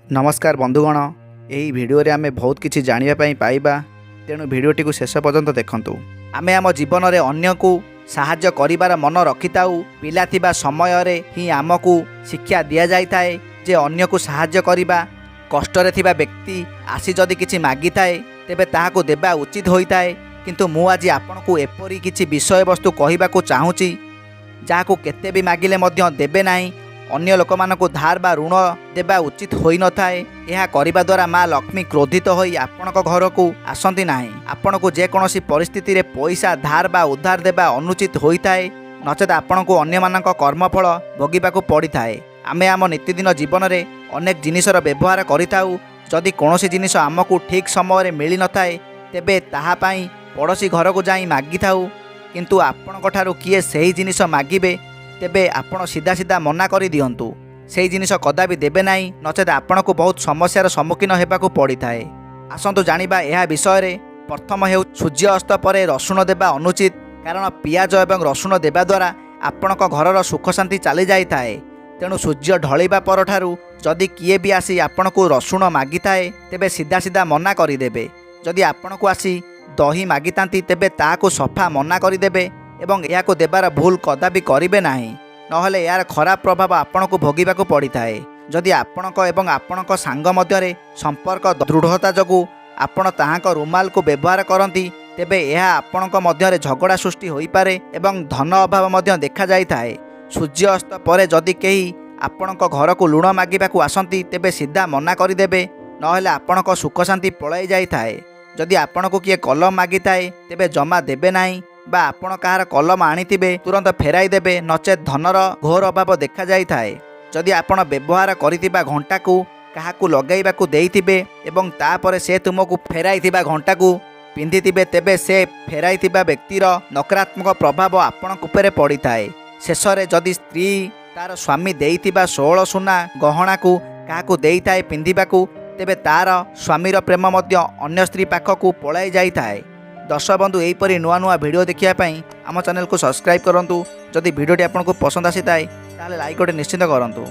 नमस्कार बंधुगण, यही भिडियो रे आमे बहुत किछि जानिबा पई पाइबा। तेणु भिडियोटी को शेष पर्यंत देखंतु। आमे आम जीवन रे अन्य को साहाय्य करिवार मन रखिताउ। पिला थिबा समय रे ही आमको शिक्षा दिया जाय थाए जे अन्य को साहाय्य करिबा। कष्ट रे थिबा व्यक्ति आसी जदि किछि मागी थाए तेबे ताहाको देबा उचित होई थाए। किंतु मु आज आपनकु एपरि किछि विषय वस्तु कहिबा को चाहूची जाहाको केते भी मागिले मध्य देबे नाही। अन्य लोक मानकु धार बा ऋण देबा उचित होई न थाए। यह करिबा द्वारा माँ लक्ष्मी क्रोधित होई आपनक घर को आसंती नाही। आपनकु जे कोनोसी परिस्थिति रे पैसा धार बा उधार देबा अनुचित होई थाए, नचेत आपनकु अन्य मानक कर्मफल भोगिबाकु पड़ी थाए। आमे आम नित्यदिन जीवन रे अनेक जिनिसर व्यवहार करिताउ। जदि कोनोसी जिनिस आमकु ठीक समय रे मिली न थाए तेबे ताहा पई पड़ोसी घर को जाई मागी थाउ। किंतु आपनक ठारू किए सही जिनिस मागिबे तेबे आपण सीधा सीधा मना करि दियंतु। सेही जिनिस कदापि देबे नाही, नचेत आपनकु बहुत समस्यार सम्मुखीन हेबाकु पड़ी थाए। आसंतु जानिबा एहा विषय रे। प्रथम हेउ सूर्य अस्त परे रसुण देबा अनुचित, कारण पियाज एवं रसुण देबा द्वारा आपनक घरर सुख शांति चली जाई थाए। तेणु सूर्य ढलिबा पर ठारू जदि किए भी आसी आपनकु रसुण मागी थाए तेबे सीधा सीधा मना करि देबे। जदि आपनकु आसी दही मागितांती तेबे ताहाकु सफा मना करि देबे एवं याको देबार भूल कदापि करिबे नाही, नहले यार खराब प्रभाव आपनकु भोगिबाकु पड़ी थाए। जदि आपनक एवं आपनक सांग मध्यरे संपर्क दृढ़ता जगु आपण ताहाक रुमाल को व्यवहार करती तेबे यह आपनक मध्यरे झगड़ा सृष्टि होई पारे एवं धन अभाव मध्य देखा जाई थाए। सूर्य अस्त परे जदि केही आपनक घर को लुण मागिबाकु आसंती तेबे सीधा मना करिदेबे, नहले आपनक सुख शांति पळाई जाई थाए। जदि आपनकु किए कलम मागी थाए तेबे जमा देबे नाही, बा आपण कहार कलम आनिथिबे तुरंत फेराई देबे, नचेत धनर घोर अभाव देखा जाई थाए। जदि आपण व्यवहार करिथिबा घंटा को काहाकु लगाइबाकु देइथिबे एवं तापरे से तुमको फेराइथिबा घंटा को पिंधिथिबे तेबे से फेराइथिबा व्यक्तिर नकारात्मक प्रभाव आपण उपरे पड़ी थाए। शेषरे जदि स्त्री तार स्वामी देइथिबा 16 सुना गहना को काहाकु देई थाए पिंधिबाकु तेबे तार स्वामीर प्रेम मध्य अन्य स्त्री पाखकु पळाई जाई थाए। दर्शक बंधु, यहीपरि नुआ नुआ भिडियो देखिया आम चैनल को सब्सक्राइब करंतु। जदि भिडियोटी आपको पसंद आसी थाए ताले लाइक गोटे निश्चित करंतु।